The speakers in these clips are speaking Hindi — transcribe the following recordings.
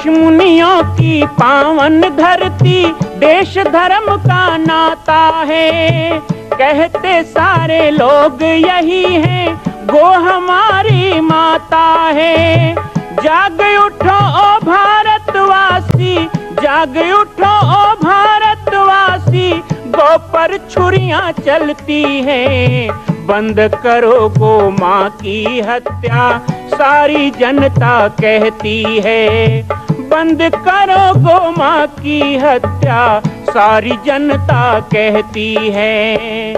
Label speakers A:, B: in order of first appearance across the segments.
A: ऋषि मुनियों की पावन धरती, देश धर्म का नाता है। कहते सारे लोग यही हैं, गो हमारी माता है। जाग उठो ओ भारतवासी, जाग उठो ओ भारतवासी, गो पर छुरियां चलती हैं। बंद करो गो माँ की हत्या, सारी जनता कहती है। बंद करो गो माँ की हत्या, सारी जनता कहती है।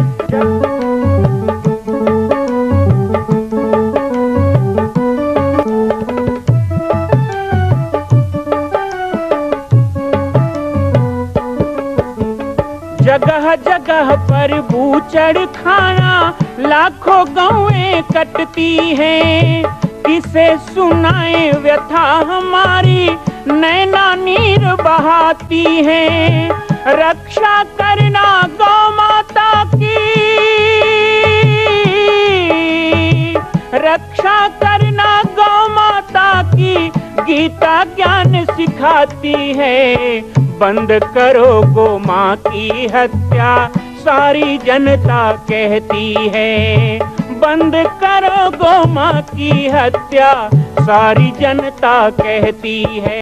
A: जगह जगह पर बूचड़ खाना, लाखों गौएं कटती हैं। किसे सुनाए व्यथा हमारी, नैना नीर बहाती हैं। रक्षा करना गौ माता की, रक्षा करना गौ माता की, गीता ज्ञान सिखाती है। बंद करो गो माँ की हत्या, सारी जनता कहती है। बंद करो गो माँ की हत्या, सारी जनता कहती है।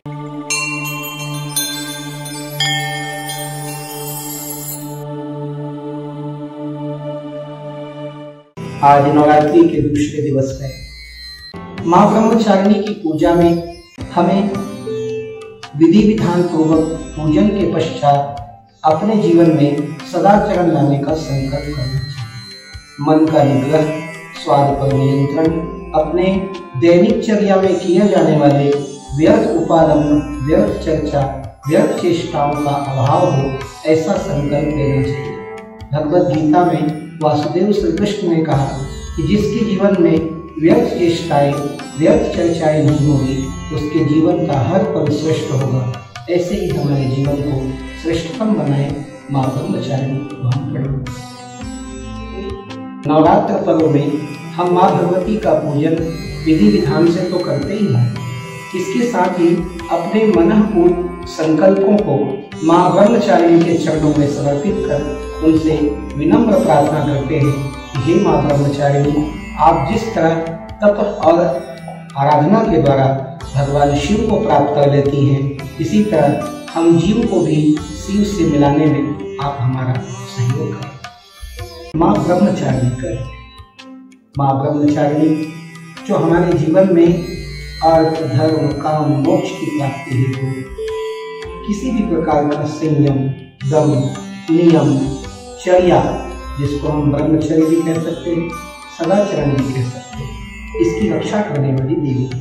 B: आज नवरात्रि के दूसरे दिवस है। माँ ब्रह्मचारिणी की पूजा में हमें विधि विधान पूर्वक पूजन के पश्चात अपने जीवन में सदाचरण लाने का संकल्प करना चाहिए। मन का निग्रह, स्वाद पर नियंत्रण, अपने दैनिक चर्या में किए जाने वाले व्यर्थ उपादन, व्यर्थ चर्चा, व्यर्थ चेष्टाओं का अभाव हो, ऐसा संकल्प लेना चाहिए। भगवद गीता में वासुदेव श्री कृष्ण ने कहा कि जिसके जीवन में व्यर्थ चेष्टाएं, व्यर्थ चर्चाएं नहीं होगी, उसके जीवन का हर पल श्रेष्ठ होगा। ऐसे ही हमारे जीवन को श्रेष्ठतम बनाए माँ ब्रह्मचारिणी को हम करें। नवरात्र पर्व में हम माँ भगवती का पूजन विधि विधान से तो करते ही हैं, इसके साथ ही अपने मनःपूर्ण संकल्पों को माँ ब्रह्मचारिणी के चरणों में समर्पित कर उनसे विनम्र प्रार्थना करते हैं कि हे माँ ब्रह्मचारिणी, आप जिस तरह तप और आराधना के द्वारा भगवान शिव को प्राप्त कर लेती हैं, इसी तरह हम जीव को भी शिव से मिलाने में आप हमारा सहयोग करें। माँ ब्रह्मचारिणी करें। माँ ब्रह्मचारिणी जो हमारे जीवन में अर्थ, धर्म, काम, मोक्ष की प्राप्ति हेतु किसी भी प्रकार का संयम, दम, नियम, चर्या, जिसको हम ब्रह्मचर्य भी कह सकते हैं, सदाचरण भी कह सकते हैं, इसकी रक्षा करने वाली देवी है।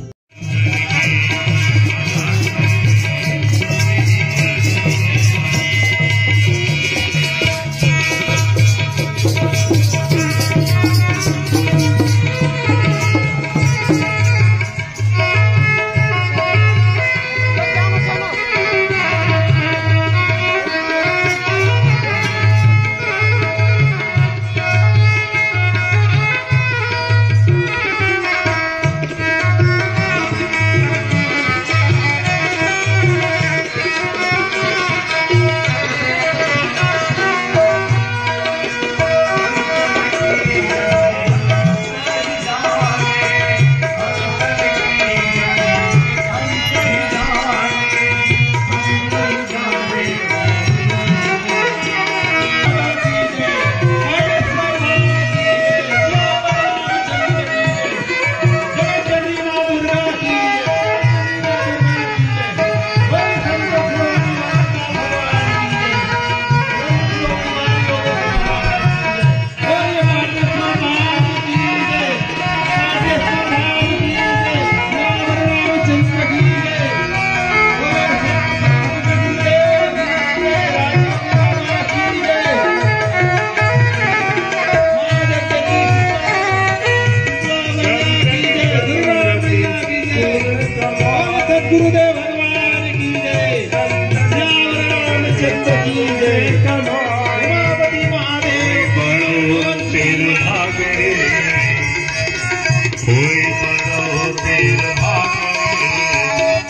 C: कोई बनो तेरे भाग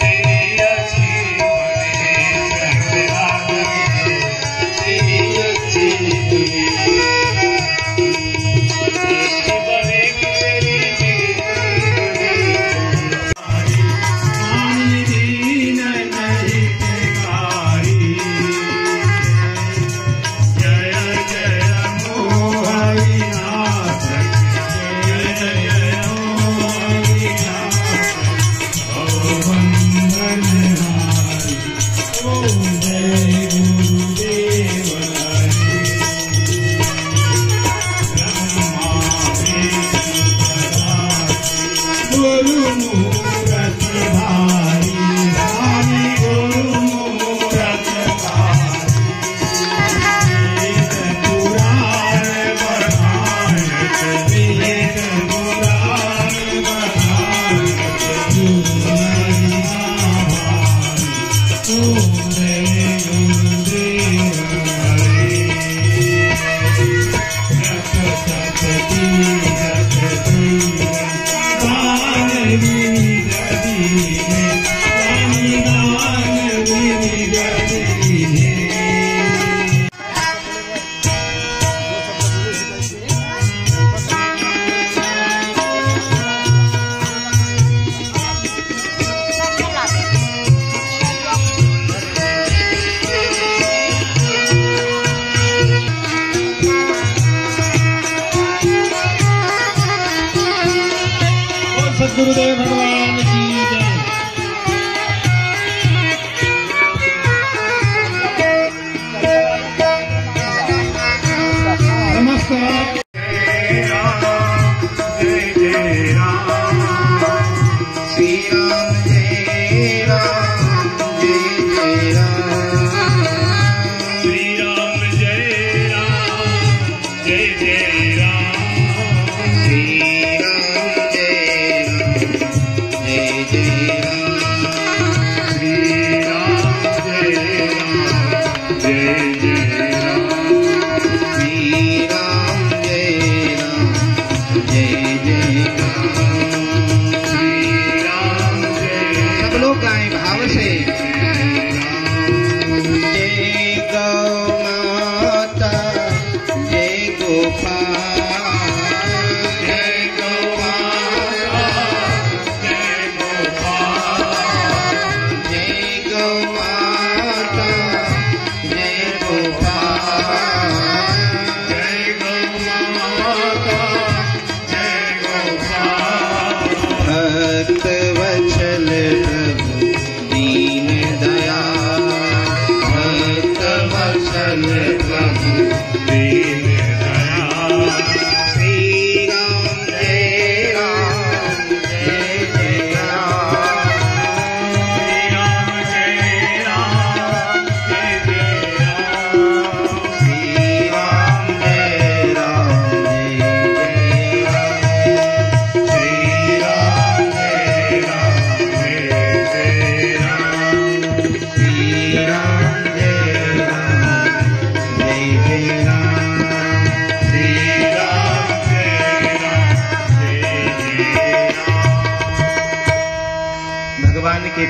C: तेरी अच्छी सद्गुरुदेव भगवान की जय। नमस्कार।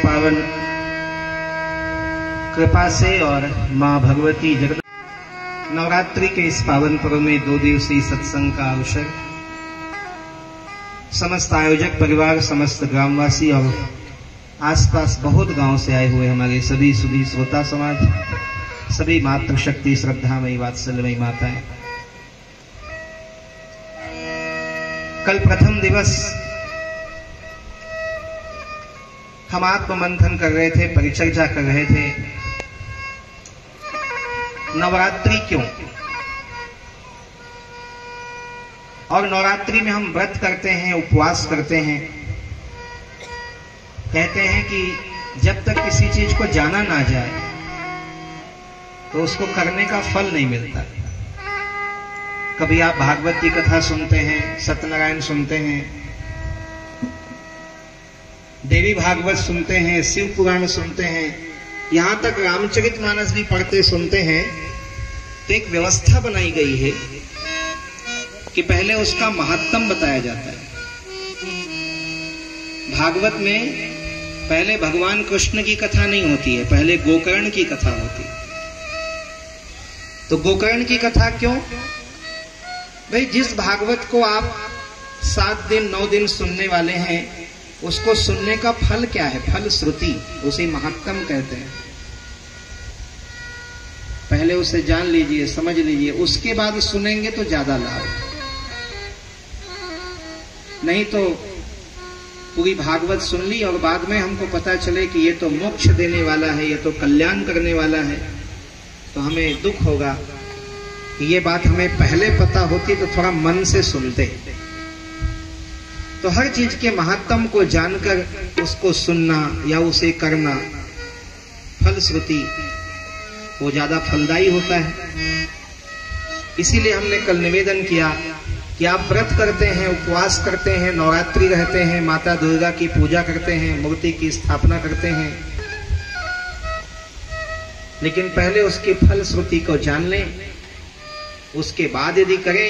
D: पावन कृपा से और मां भगवती जगत नवरात्रि के इस पावन पर्व में 2 दिवसीय सत्संग का अवसर समस्त आयोजक परिवार, समस्त ग्रामवासी और आसपास बहुत गांव से आए हुए हमारे सभी सुधी श्रोता समाज, सभी मातृशक्ति श्रद्धामयी वात्सल्यमयी माताएं, कल प्रथम दिवस हम आत्ममंथन कर रहे थे, परिचर्चा कर रहे थे। नवरात्रि क्यों? और नवरात्रि में हम व्रत करते हैं, उपवास करते हैं। कहते हैं कि जब तक किसी चीज को जाना ना जाए तो उसको करने का फल नहीं मिलता। कभी आप भागवत की कथा सुनते हैं, सत्यनारायण सुनते हैं, देवी भागवत सुनते हैं, शिव पुराण सुनते हैं, यहां तक रामचरितमानस भी पढ़ते सुनते हैं, तो एक व्यवस्था बनाई गई है कि पहले उसका महात्म बताया जाता है। भागवत में पहले भगवान कृष्ण की कथा नहीं होती है, पहले गोकर्ण की कथा होती है। तो गोकर्ण की कथा क्यों? भाई जिस भागवत को आप 7 दिन 9 दिन सुनने वाले हैं, उसको सुनने का फल क्या है? फल श्रुति, उसे महात्म कहते हैं। पहले उसे जान लीजिए, समझ लीजिए, उसके बाद सुनेंगे तो ज्यादा लाभ। नहीं तो पूरी भागवत सुन ली और बाद में हमको पता चले कि ये तो मोक्ष देने वाला है, ये तो कल्याण करने वाला है, तो हमें दुख होगा। कि ये बात हमें पहले पता होती तो थोड़ा मन से सुनते। तो हर चीज के महत्व को जानकर उसको सुनना या उसे करना, फलश्रुति, वो ज्यादा फलदायी होता है। इसीलिए हमने कल निवेदन किया कि आप व्रत करते हैं, उपवास करते हैं, नवरात्रि रहते हैं, माता दुर्गा की पूजा करते हैं, मूर्ति की स्थापना करते हैं, लेकिन पहले उसकी फलश्रुति को जान लें, उसके बाद यदि करें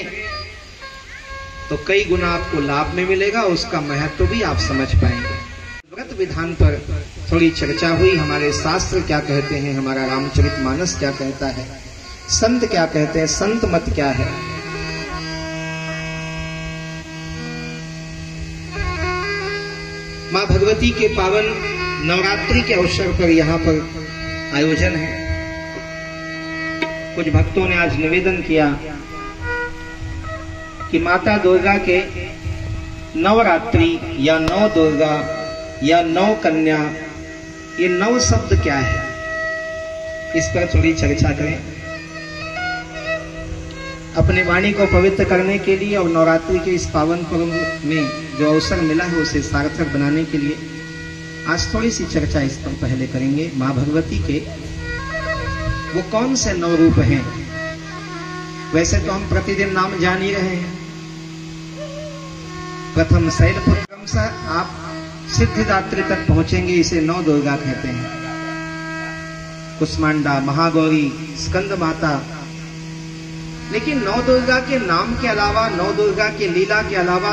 D: तो कई गुना आपको लाभ में मिलेगा, उसका महत्व भी आप समझ पाएंगे। व्रत विधान पर थोड़ी चर्चा हुई, हमारे शास्त्र क्या कहते हैं, हमारा रामचरितमानस क्या कहता है, संत क्या कहते हैं, संत मत क्या है। मां भगवती के पावन नवरात्रि के अवसर पर यहाँ पर आयोजन है। कुछ भक्तों ने आज निवेदन किया कि माता दुर्गा के नवरात्रि या नौ दुर्गा या नौ कन्या, ये नौ शब्द क्या है, इस पर थोड़ी चर्चा करें। अपनी वाणी को पवित्र करने के लिए और नवरात्रि के इस पावन पर्व में जो अवसर मिला है उसे सार्थक बनाने के लिए आज थोड़ी सी चर्चा इस पर पहले करेंगे। माँ भगवती के वो कौन से नौ रूप हैं। वैसे तो हम प्रतिदिन नाम जान ही रहे हैं। प्रथम शैलपुत्रम से आप सिद्धिदात्री तक पहुंचेंगे, इसे नौ दुर्गा कहते हैं। कुष्मांडा, महागौरी, स्कंद माता। लेकिन नौ दुर्गा के नाम के अलावा, नौ दुर्गा के लीला के अलावा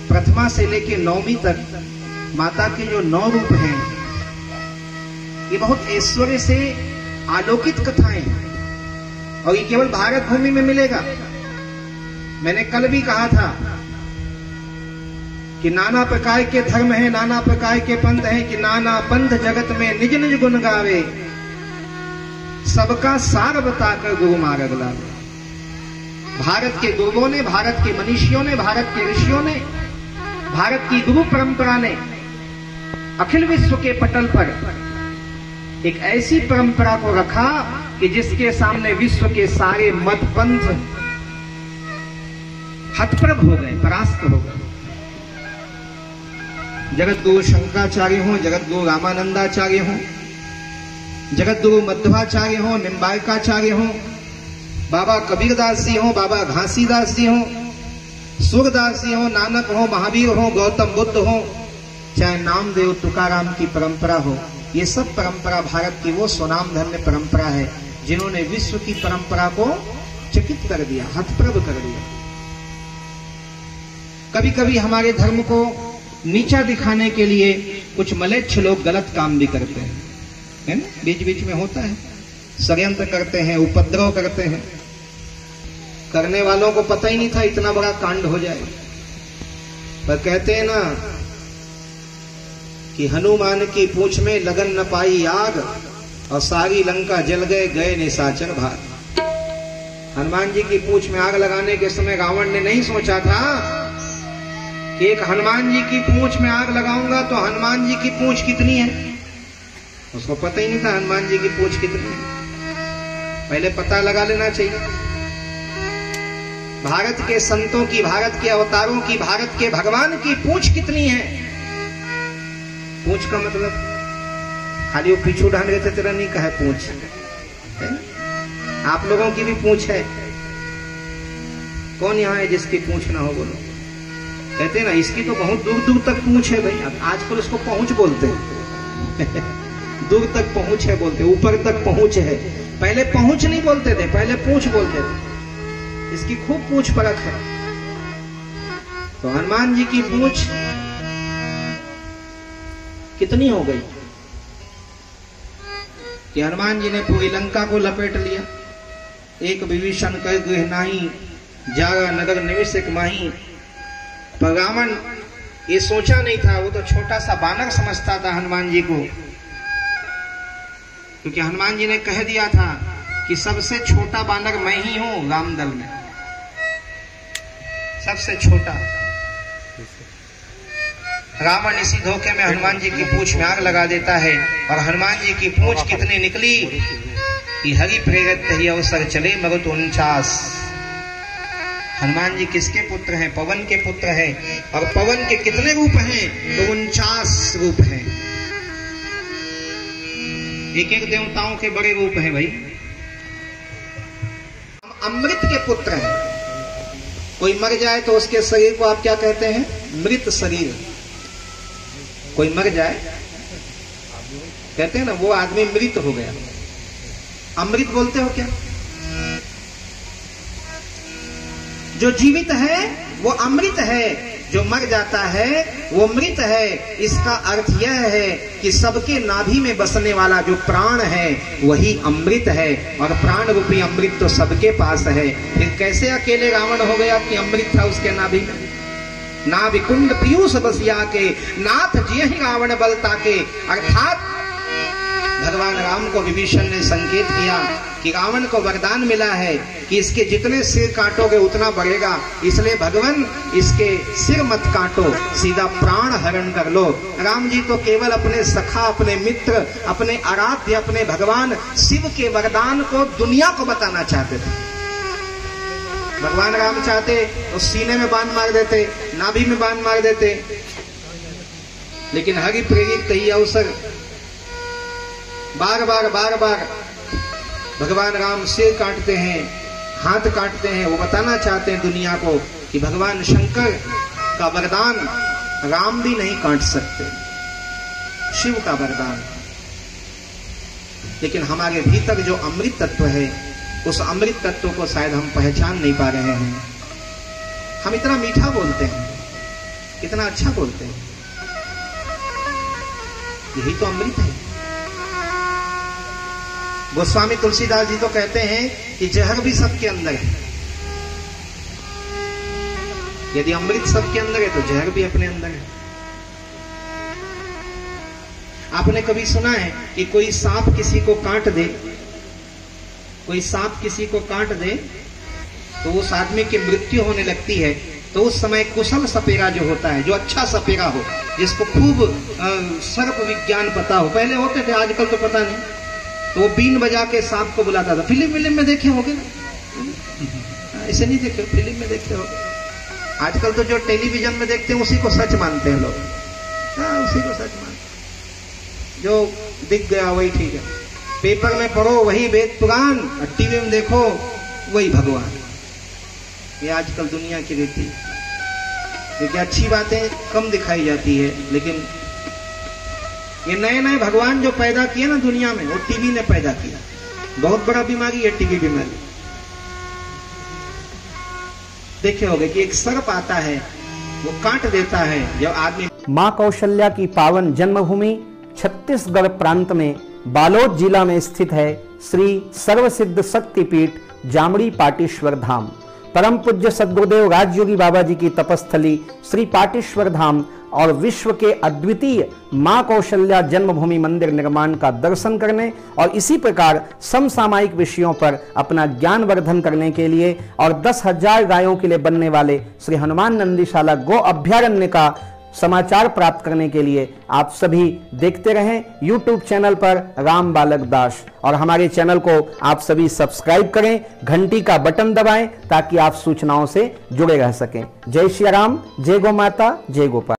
D: प्रथमा से लेकर नौवीं तक माता के जो नौ रूप हैं ये बहुत ऐश्वर्य से आलोकित कथाएं हैं और ये केवल भारत भूमि में मिलेगा। मैंने कल भी कहा था कि नाना प्रकार के धर्म हैं, नाना प्रकार के पंथ हैं, कि नाना पंथ जगत में निज निज गुण गावे, सबका सार बताकर गुरु मार्ग लावे। भारत के गुरुओं ने, भारत के मनीषियों ने, भारत के ऋषियों ने, भारत की गुरु परंपरा ने अखिल विश्व के पटल पर एक ऐसी परंपरा को रखा कि जिसके सामने विश्व के सारे मत पंथ हतप्रभ हो गए, परास्त हो गए। जगत गुरु शंकराचार्य हो, जगत गुरु रामानंदाचार्य हो, जगत गुरु मध्वाचार्य हो, निम्बार्काचार्य हो, बाबा कबीरदास जी हो, बाबा घासीदास जी हो, सूरदास जी हो, नानक हो, महावीर हो, गौतम बुद्ध हो, चाहे नामदेव तुकाराम की परंपरा हो, ये सब परंपरा भारत की वो स्वनाम धन्य परंपरा है जिन्होंने विश्व की परंपरा को चकित कर दिया, हतप्रभ कर दिया। कभी कभी हमारे धर्म को नीचा दिखाने के लिए कुछ मलेच्छ लोग गलत काम भी करते हैं, है ना, बीच बीच में होता है। षड्यंत्र करते हैं, उपद्रव करते हैं। करने वालों को पता ही नहीं था इतना बड़ा कांड हो जाएगा। पर कहते हैं ना कि हनुमान की पूंछ में लगन न पाई आग और सारी लंका जल गए, गए निशाचर भाग। हनुमान जी की पूंछ में आग लगाने के समय रावण ने नहीं सोचा था कि एक हनुमान जी की पूंछ में आग लगाऊंगा तो हनुमान जी की पूंछ कितनी है। उसको पता ही नहीं था हनुमान जी की पूंछ कितनी है। पहले पता लगा लेना चाहिए। भारत के संतों की, भारत के अवतारों की, भारत के भगवान की पूंछ कितनी है। पूंछ का मतलब खाली वो पीछू ढांड रहे थे तेरा नहीं कहा पूंछ है? आप लोगों की भी पूंछ है। कौन यहाँ है जिसकी पूंछ ना हो, बोलो। कहते हैं ना इसकी तो बहुत दूर दूर तक पूंछ है भाई। अब आजकल उसको पहुंच बोलते हैं दूर तक पहुंच है बोलते, ऊपर तक पहुंच है। पहले पहुंच नहीं बोलते थे, पहले पूंछ बोलते थे। इसकी खूब पूंछ परख है। तो हनुमान जी की पूंछ कितनी हो गई कि हनुमान जी ने पूरी लंका को लपेट लिया। एक विभीषण कर गृह नाही, जागा नगर निवेशक माही। पर रावण ये सोचा नहीं था, वो तो छोटा सा बानर समझता था हनुमान जी को, क्योंकि हनुमान जी ने कह दिया था कि सबसे छोटा बानर मैं ही हूं रामदल में, सबसे छोटा। रावण इसी धोखे में हनुमान जी की पूंछ में आग लगा देता है। और हनुमान जी की पूंछ कितनी निकली कि हरि प्रेरित ही अवसर चले मरुत 49। हनुमान जी किसके पुत्र हैं? पवन के पुत्र हैं। और पवन के कितने रूप हैं? तो 49 रूप हैं। एक एक देवताओं के बड़े रूप हैं भाई। हम अमृत के पुत्र हैं। कोई मर जाए तो उसके शरीर को आप क्या कहते हैं? मृत शरीर। कोई मर जाए कहते हैं ना वो आदमी मृत हो गया। अमृत बोलते हो क्या? जो जीवित है वो अमृत है, जो मर जाता है वो मृत है। इसका अर्थ यह है कि सबके नाभि में बसने वाला जो प्राण है वही अमृत है, और प्राण रूपी अमृत तो सबके पास है। फिर कैसे अकेले रावण हो गया कि अमृत था उसके नाभि में? नाभि कुंड पीयूष बसिया के नाथ जियहि रावण बलता के। अर्थात भगवान राम को विभीषण ने संकेत किया कि रावण को वरदान मिला है कि इसके जितने सिर काटोगे उतना बढ़ेगा, इसलिए भगवान इसके सिर मत काटो, सीधा प्राण हरण कर लो। राम जी तो केवल अपने सखा, अपने मित्र, अपने आराध्य, अपने भगवान शिव के वरदान को दुनिया को बताना चाहते थे। भगवान राम चाहते तो सीने में बाण मार देते, नाभि में बाण मार देते, लेकिन हरि प्रेरित ही अवसर बार बार भगवान राम सिर काटते हैं, हाथ काटते हैं। वो बताना चाहते हैं दुनिया को कि भगवान शंकर का वरदान राम भी नहीं काट सकते, शिव का वरदान। लेकिन हमारे भीतर जो अमृत तत्व है, उस अमृत तत्व को शायद हम पहचान नहीं पा रहे हैं। हम इतना मीठा बोलते हैं, इतना अच्छा बोलते हैं, यही तो अमृत है। गोस्वामी तुलसीदास जी तो कहते हैं कि जहर भी सबके अंदर है। यदि अमृत सबके अंदर है तो जहर भी अपने अंदर है। आपने कभी सुना है कि कोई सांप किसी को काट दे, कोई सांप किसी को काट दे तो उस आदमी की मृत्यु होने लगती है, तो उस समय कुशल सपेरा जो होता है, जो अच्छा सपेरा हो, जिसको खूब सर्प विज्ञान पता हो, पहले होते थे आजकल तो पता नहीं, तो वो बीन बजा के सांप को बुलाता था। फिल्म में देखे होगे ना, ऐसे नहीं देखे, फिल्म में देखते हो। आजकल तो जो टेलीविजन में देखते हैं उसी को सच मानते हैं लोग। हाँ, उसी को सच मानते, जो दिख गया वही ठीक है। पेपर में पढ़ो वही वेद पुराण, और टीवी में देखो वही भगवान। ये आजकल दुनिया की रीति, क्योंकि अच्छी बातें कम दिखाई जाती है, लेकिन ये नए नए भगवान जो पैदा किए ना दुनिया में, वो टीवी ने पैदा किया। बहुत बड़ा बीमारी है टीवी बीमारी। देखे होंगे कि एक सर्प आता है, वो काट देता है जब आदमी।
B: मां कौशल्या की पावन जन्मभूमि छत्तीसगढ़ प्रांत में बालोद जिला में स्थित है श्री सर्वसिद्ध शक्तिपीठ जामड़ी पाटेश्वर धाम। परम पूज्य सद्गुरुदेव राजयोगी बाबा जी की तपस्थली श्री पाटेश्वर धाम और विश्व के अद्वितीय मां कौशल्या जन्मभूमि मंदिर निर्माण का दर्शन करने और इसी प्रकार समसामयिक विषयों पर अपना ज्ञानवर्धन करने के लिए और 10,000 गायों के लिए बनने वाले श्री हनुमान नंदीशाला गो अभ्यारण्य का समाचार प्राप्त करने के लिए आप सभी देखते रहें YouTube चैनल पर राम बालक दास, और हमारे चैनल को आप सभी सब्सक्राइब करें, घंटी का बटन दबाएं ताकि आप सूचनाओं से जुड़े रह सकें। जय श्री राम, जय गौ माता, जय गोपाल।